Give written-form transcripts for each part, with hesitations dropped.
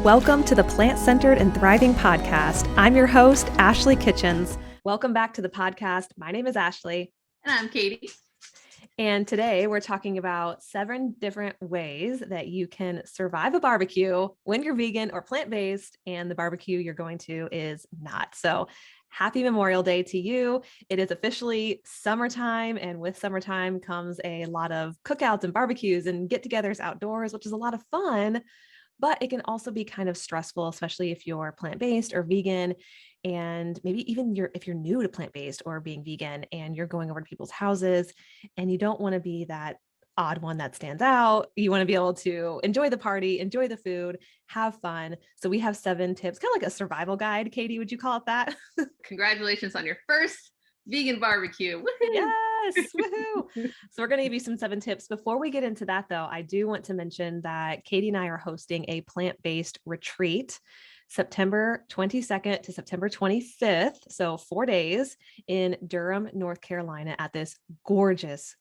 Welcome to the Plant-Centered and Thriving Podcast. I'm your host, Ashley Kitchens. Welcome back to the podcast. My name is Ashley. And I'm Katie. And today we're talking about 7 different ways that you can survive a barbecue when you're vegan or plant-based and the barbecue you're going to is not. So happy Memorial Day to you. It is officially summertime, and with summertime comes a lot of cookouts and barbecues and get-togethers outdoors, which is a lot of fun. But it can also be kind of stressful, especially if you're plant-based or vegan, and maybe even if you're new to plant-based or being vegan and you're going over to people's houses and you don't want to be that odd one that stands out. You want to be able to enjoy the party, enjoy the food, have fun. So we have 7 tips, kind of like a survival guide. Katie, would you call it that? Congratulations on your first vegan barbecue. Woo-hoo! Yes, woohoo. So we're going to give you some 7 tips. Before we get into that, though, I do want to mention that Katie and I are hosting a plant-based retreat September 22nd to September 25th. So 4 days in Durham, North Carolina at this gorgeous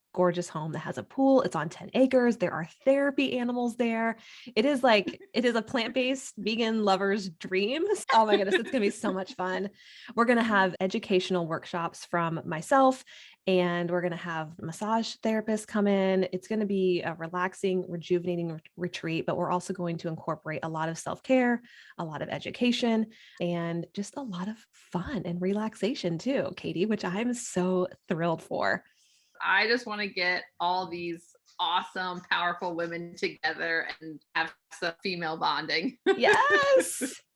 home that has a pool. It's on 10 acres. There are therapy animals there. It is a plant-based vegan lover's dream. Oh my goodness, it's going to be so much fun. We're going to have educational workshops from myself, and we're going to have massage therapists come in. It's going to be a relaxing, rejuvenating retreat, but we're also going to incorporate a lot of self-care, a lot of education, and just a lot of fun and relaxation too, Katie, which I'm so thrilled for. I just want to get all these awesome, powerful women together and have some female bonding.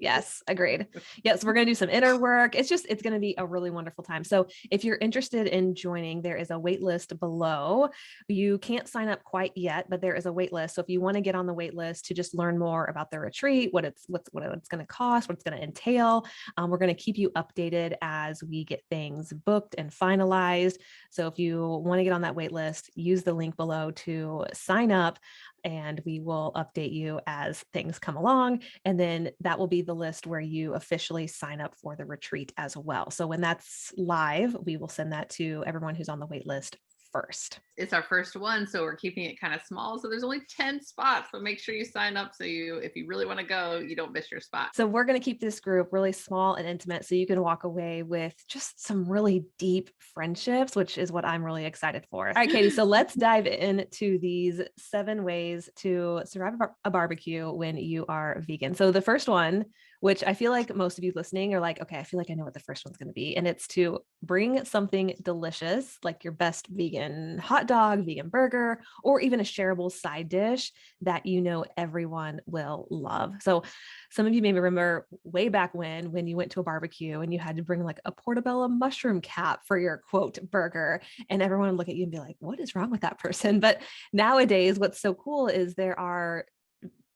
Yes, agreed. Yes, we're going to do some inner work. It's going to be a really wonderful time. So if you're interested in joining, there is a wait list below. You can't sign up quite yet, but there is a wait list. So if you want to get on the wait list to just learn more about the retreat, what it's going to cost, what it's going to entail, we're going to keep you updated as we get things booked and finalized. So if you want to get on that wait list, use the link below to sign up, and we will update you as things come along. And then that will be the list where you officially sign up for the retreat as well. So when that's live, we will send that to everyone who's on the wait list first. It's our first one, so we're keeping it kind of small. So there's only 10 spots, but make sure you sign up so if you really want to go, you don't miss your spot. So we're going to keep this group really small and intimate so you can walk away with just some really deep friendships, which is what I'm really excited for. All right, Katie, so let's dive into these 7 ways to survive a barbecue when you are vegan. So the first one, which I feel like most of you listening are like, okay, I feel like I know what the first one's going to be. And it's to bring something delicious, like your best vegan hot dog, vegan burger, or even a shareable side dish that you know everyone will love. So some of you maybe remember way back when you went to a barbecue and you had to bring like a portobello mushroom cap for your quote burger, and everyone would look at you and be like, what is wrong with that person? But nowadays, what's so cool is there are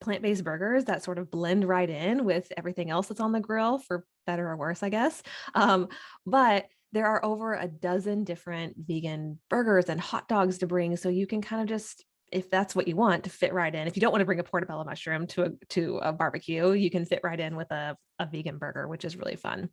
plant-based burgers that sort of blend right in with everything else that's on the grill, for better or worse, I guess. But there are over a dozen different vegan burgers and hot dogs to bring. So you can kind of just, if that's what you want, to fit right in. If you don't want to bring a portobello mushroom to a barbecue, you can fit right in with a vegan burger, which is really fun.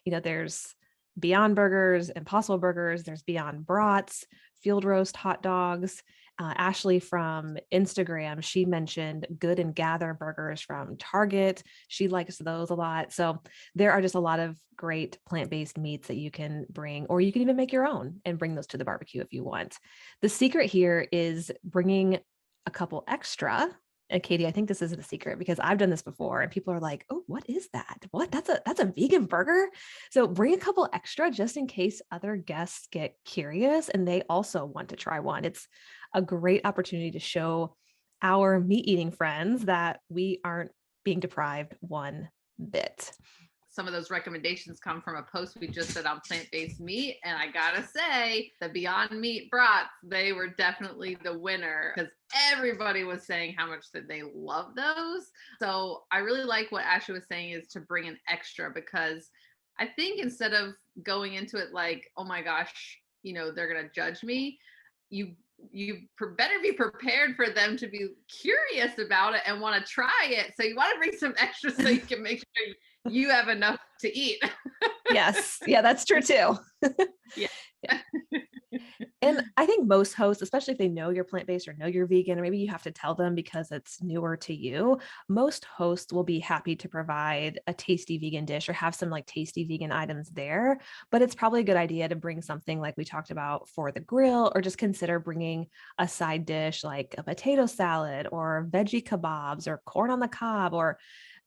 You know, there's Beyond Burgers, Impossible Burgers, there's Beyond Brats, Field Roast hot dogs. Ashley from Instagram, she mentioned Good and Gather burgers from Target. She likes those a lot. So there are just a lot of great plant-based meats that you can bring, or you can even make your own and bring those to the barbecue if you want. The secret here is bringing a couple extra. And Katie, I think this is the secret because I've done this before and people are like, oh, what is that? What? That's a vegan burger? So bring a couple extra just in case other guests get curious and they also want to try one. It's a great opportunity to show our meat eating friends that we aren't being deprived one bit. Some of those recommendations come from a post we just did on plant-based meat. And I gotta say, the Beyond Meat brats, they were definitely the winner because everybody was saying how much that they love those. So I really like what Ashley was saying is to bring an extra, because I think instead of going into it like, oh my gosh, they're gonna judge me, you better be prepared for them to be curious about it and want to try it. So you want to bring some extra so you can make sure you have enough to eat. Yes. Yeah, that's true too. Yeah. And I think most hosts, especially if they know you're plant-based or know you're vegan, or maybe you have to tell them because it's newer to you, most hosts will be happy to provide a tasty vegan dish or have some like tasty vegan items there. But it's probably a good idea to bring something like we talked about for the grill, or just consider bringing a side dish like a potato salad or veggie kebabs or corn on the cob, or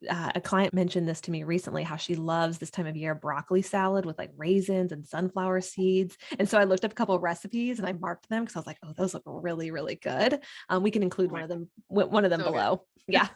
a client mentioned this to me recently, how she loves this time of year broccoli salad with like raisins and sunflower seeds. And so I looked up a couple of recipes and I marked them because I was like, oh, those look really, really good. We can include Oh my, one of them so good. below. Yeah.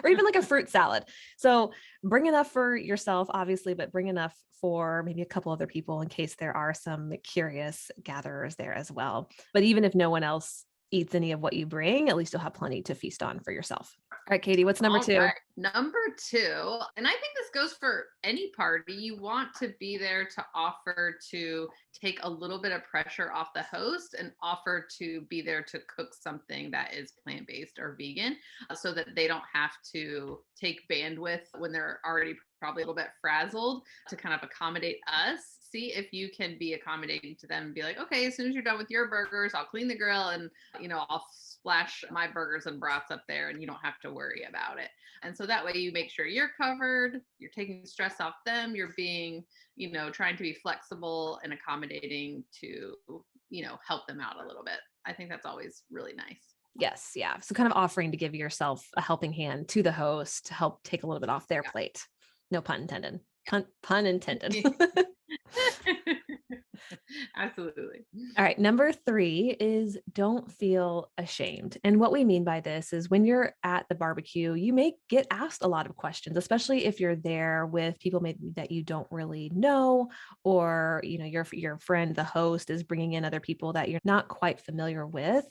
Or even like a fruit salad. So bring enough for yourself, obviously, but bring enough for maybe a couple other people in case there are some curious gatherers there as well. But even if no one else eats any of what you bring, at least you'll have plenty to feast on for yourself. All right, Katie, what's number All two? right. Number two, and I think this goes for any party, you want to be there to offer to take a little bit of pressure off the host and offer to be there to cook something that is plant-based or vegan so that they don't have to take bandwidth when they're already probably a little bit frazzled to kind of accommodate us. See if you can be accommodating to them and be like, okay, as soon as you're done with your burgers, I'll clean the grill and, I'll splash my burgers and brats up there and you don't have to worry about it. And so that way you make sure you're covered, you're taking stress off them, you're being, trying to be flexible and accommodating to, help them out a little bit. I think that's always really nice. Yes. Yeah. So kind of offering to give yourself a helping hand to the host to help take a little bit off their plate. No pun intended. Pun intended. Absolutely. All right. Number three is don't feel ashamed. And what we mean by this is when you're at the barbecue, you may get asked a lot of questions, especially if you're there with people maybe that you don't really know, or, your friend, the host, is bringing in other people that you're not quite familiar with.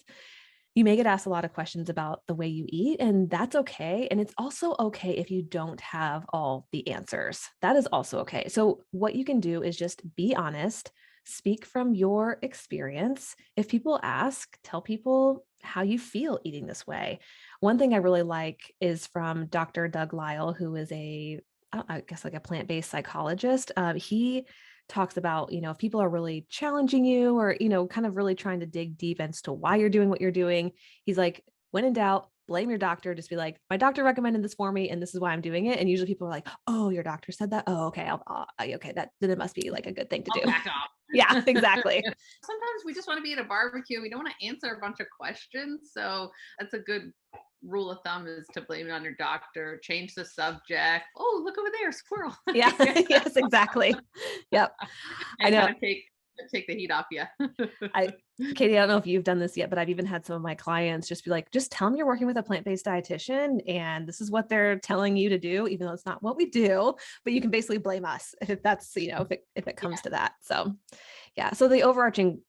You may get asked a lot of questions about the way you eat, and that's okay. And it's also okay if you don't have all the answers. That is also okay. So, what you can do is just be honest, speak from your experience. If people ask, tell people how you feel eating this way. One thing I really like is from Dr. Doug Lisle, who is I guess like a plant-based psychologist. He talks about, if people are really challenging you or, kind of really trying to dig deep as to why you're doing what you're doing. He's like, when in doubt, blame your doctor. Just be like, my doctor recommended this for me and this is why I'm doing it. And usually people are like, oh, your doctor said that. Oh, okay. Okay. Then it must be like a good thing to I'll do. back off. Yeah, exactly. Sometimes we just want to be at a barbecue. We don't want to answer a bunch of questions. So that's a good rule of thumb, is to blame it on your doctor, change the subject. Oh, look over there, squirrel. Yeah. Yes, exactly. Yep. I And know. kind of take the heat off you. Katie, I don't know if you've done this yet, but I've even had some of my clients just be like, just tell them you're working with a plant-based dietitian and this is what they're telling you to do, even though it's not what we do, but you can basically blame us if that's, if it comes to that. So yeah. So the overarching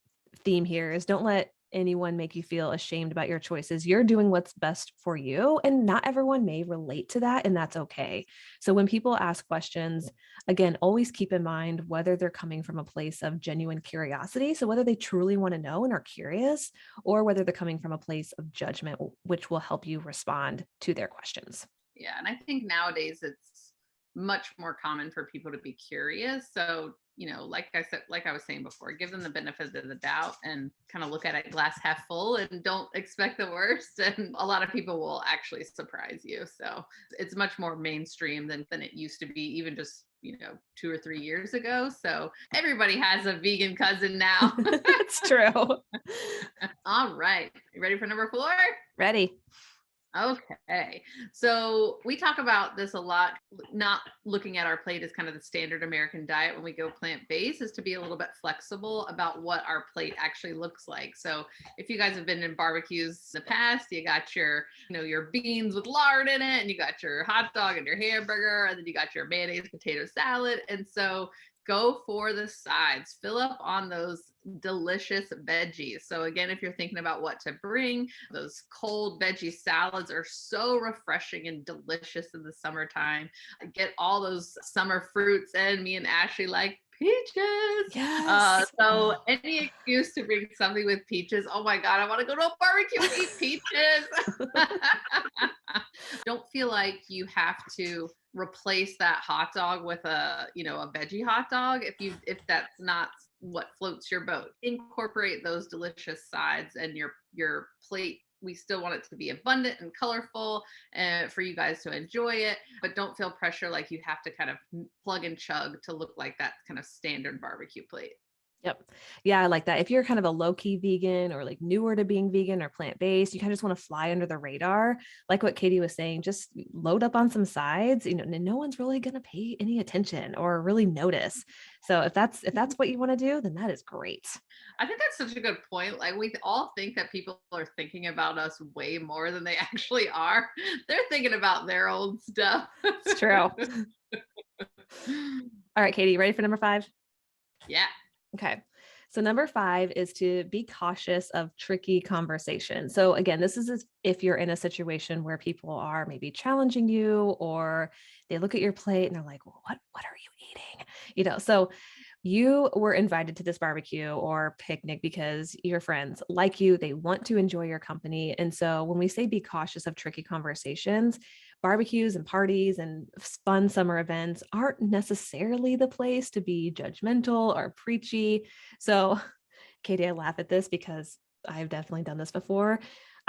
theme here is don't let anyone make you feel ashamed about your choices. You're doing what's best for you, and not everyone may relate to that, and that's okay. So when people ask questions, again, always keep in mind whether they're coming from a place of genuine curiosity, so whether they truly want to know and are curious, or whether they're coming from a place of judgment, which will help you respond to their questions. Yeah. And I think nowadays it's much more common for people to be curious. So, like I was saying before, give them the benefit of the doubt and kind of look at it glass half full and don't expect the worst. And a lot of people will actually surprise you. So it's much more mainstream than it used to be, even just 2 or 3 years ago. So everybody has a vegan cousin now. That's true. All right. You ready for number 4? Ready. Okay. So we talk about this a lot, not looking at our plate as kind of the standard American diet when we go plant-based, is to be a little bit flexible about what our plate actually looks like. So if you guys have been in barbecues in the past, you got your, your beans with lard in it, and you got your hot dog and your hamburger, and then you got your mayonnaise potato salad. And so go for the sides, fill up on those delicious veggies. So again, if you're thinking about what to bring, those cold veggie salads are so refreshing and delicious in the summertime. Get all those summer fruits in. Me and Ashley like peaches. Yes. So any excuse to bring something with peaches. Oh my God, I want to go to a barbecue and eat peaches. Don't feel like you have to replace that hot dog with a veggie hot dog if that's not what floats your boat. Incorporate those delicious sides, and your plate, we still want it to be abundant and colorful and for you guys to enjoy it, but don't feel pressure like you have to kind of plug and chug to look like that kind of standard barbecue plate. Yep. Yeah, I like that. If you're kind of a low-key vegan or like newer to being vegan or plant-based, you kind of just want to fly under the radar. Like what Katie was saying, just load up on some sides, and no one's really going to pay any attention or really notice. So if that's what you want to do, then that is great. I think that's such a good point. Like, we all think that people are thinking about us way more than they actually are. They're thinking about their own stuff. It's true. All right, Katie, ready for number 5? Yeah. Okay. So number 5 is to be cautious of tricky conversation. So again, this is if you're in a situation where people are maybe challenging you, or they look at your plate and they're like, well, what are you eating? So you were invited to this barbecue or picnic because your friends like you, they want to enjoy your company. And so when we say be cautious of tricky conversations, barbecues and parties and fun summer events aren't necessarily the place to be judgmental or preachy. So, Katie, I laugh at this because I've definitely done this before.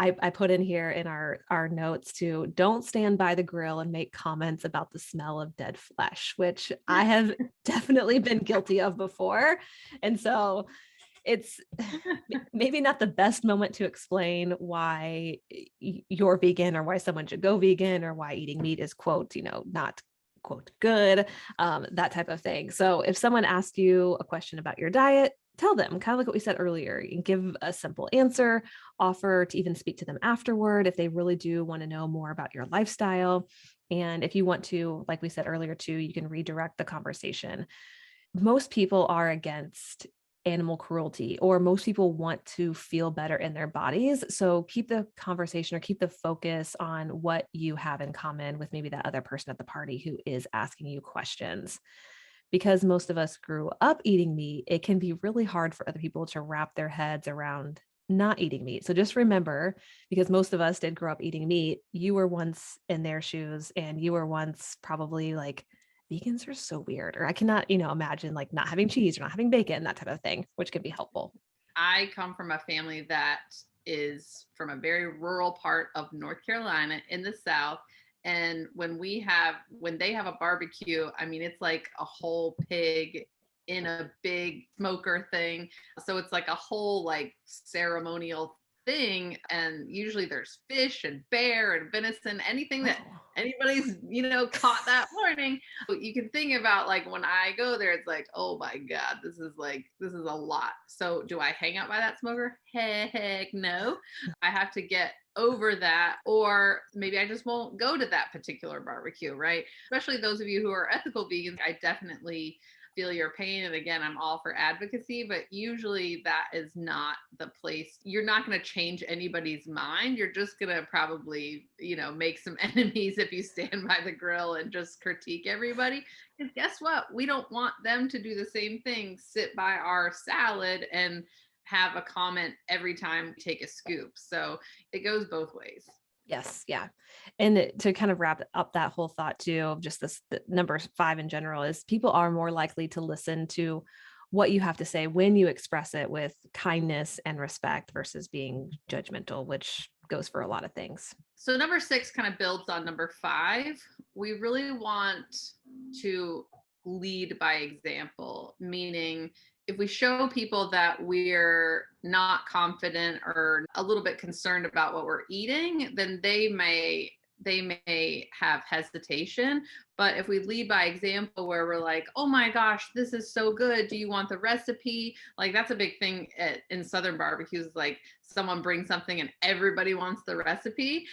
I put in here in our notes to don't stand by the grill and make comments about the smell of dead flesh, which I have definitely been guilty of before. And so it's maybe not the best moment to explain why you're vegan or why someone should go vegan or why eating meat is quote, not quote good, that type of thing. So if someone asks you a question about your diet, tell them, kind of like what we said earlier, you can give a simple answer, offer to even speak to them afterward if they really do want to know more about your lifestyle. And if you want to, like we said earlier too, you can redirect the conversation. Most people are against animal cruelty, or most people want to feel better in their bodies. So keep the conversation or keep the focus on what you have in common with maybe that other person at the party who is asking you questions. Because most of us grew up eating meat, it can be really hard for other people to wrap their heads around not eating meat. So just remember, because most of us did grow up eating meat, you were once in their shoes and you were once probably like, vegans are so weird, or I cannot, imagine like not having cheese or not having bacon, that type of thing, which can be helpful. I come from a family that is from a very rural part of North Carolina in the South. And when they have a barbecue, I mean, it's like a whole pig in a big smoker thing. So it's like a whole like ceremonial thing. And usually there's fish and bear and venison, anything that anybody's, caught that morning. But you can think about like when I go there, it's like, oh my God, this is a lot. So do I hang out by that smoker? Heck no. I have to get over that, or maybe I just won't go to that particular barbecue, right? Especially those of you who are ethical vegans, I definitely feel your pain. And again, I'm all for advocacy, but usually that is not the place. You're not going to change anybody's mind. You're just going to probably, make some enemies if you stand by the grill and just critique everybody. Because guess what? We don't want them to do the same thing, sit by our salad and have a comment every time we take a scoop. So it goes both ways. Yes. Yeah. And to kind of wrap up that whole thought too, of just this, the number 5 in general, is people are more likely to listen to what you have to say when you express it with kindness and respect versus being judgmental, which goes for a lot of things. So number 6 kind of builds on number 5. We really want to lead by example, meaning if we show people that we're not confident or a little bit concerned about what we're eating, then they may have hesitation. But if we lead by example, where we're like, oh my gosh, this is so good, do you want the recipe? Like, that's a big thing in Southern barbecues, like someone brings something and everybody wants the recipe.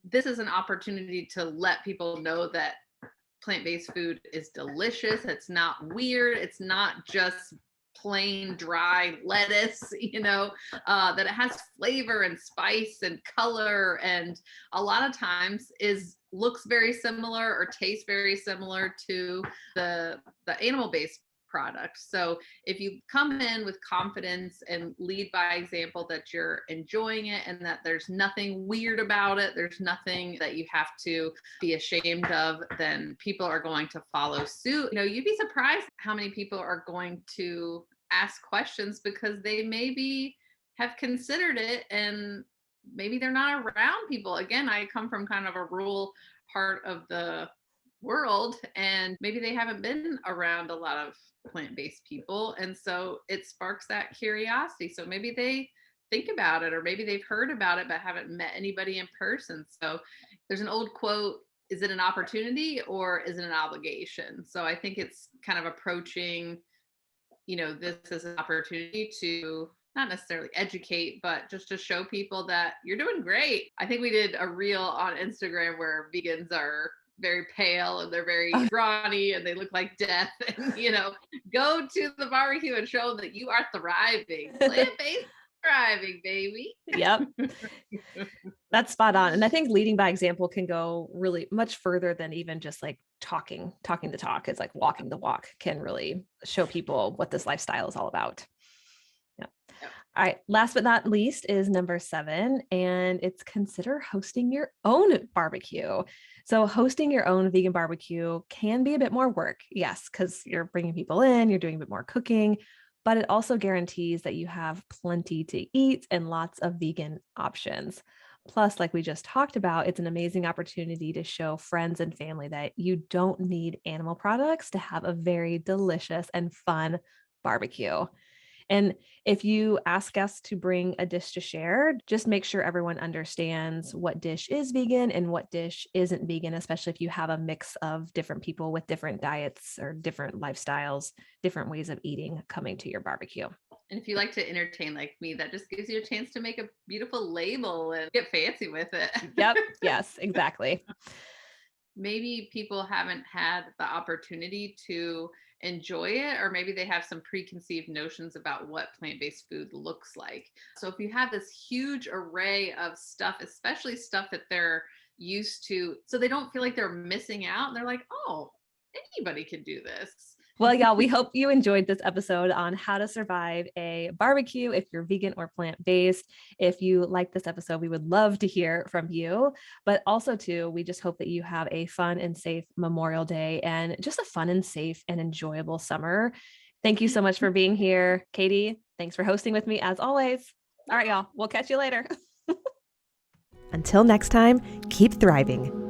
This is an opportunity to let people know that plant-based food is delicious. It's not weird. It's not just plain dry lettuce, that it has flavor and spice and color, and a lot of times looks very similar or tastes very similar to the animal-based product. So if you come in with confidence and lead by example that you're enjoying it and that there's nothing weird about it, there's nothing that you have to be ashamed of, then people are going to follow suit. You'd be surprised how many people are going to ask questions because they maybe have considered it and maybe they're not around people. Again, I come from kind of a rural part of the world and maybe they haven't been around a lot of plant-based people, and so it sparks that curiosity. So maybe they think about it, or maybe they've heard about it but haven't met anybody in person. So there's an old quote, is it an opportunity or is it an obligation? So I think it's kind of approaching, this is an opportunity to not necessarily educate, but just to show people that you're doing great. I think we did a reel on Instagram where vegans are very pale and they're very scrawny and they look like death. And, go to the barbecue and show them that you are thriving. Plant-based thriving, baby. Yep. That's spot on. And I think leading by example can go really much further than even just like talking the talk. It's like walking the walk can really show people what this lifestyle is all about. Yeah. All right. Last but not least is number 7, and it's consider hosting your own barbecue. So hosting your own vegan barbecue can be a bit more work. Yes, because you're bringing people in, you're doing a bit more cooking, but it also guarantees that you have plenty to eat and lots of vegan options. Plus, like we just talked about, it's an amazing opportunity to show friends and family that you don't need animal products to have a very delicious and fun barbecue. And if you ask us to bring a dish to share, just make sure everyone understands what dish is vegan and what dish isn't vegan, especially if you have a mix of different people with different diets or different lifestyles, different ways of eating coming to your barbecue. And if you like to entertain like me, that just gives you a chance to make a beautiful label and get fancy with it. Yep. Yes, exactly. Maybe people haven't had the opportunity to enjoy it, or maybe they have some preconceived notions about what plant-based food looks like. So if you have this huge array of stuff, especially stuff that they're used to, so they don't feel like they're missing out, and they're like, oh, anybody can do this. Well, y'all, we hope you enjoyed this episode on how to survive a barbecue if you're vegan or plant-based. If you like this episode, we would love to hear from you. But also, too, we just hope that you have a fun and safe Memorial Day and just a fun and safe and enjoyable summer. Thank you so much for being here, Katie. Thanks for hosting with me as always. All right, y'all, we'll catch you later. Until next time, keep thriving.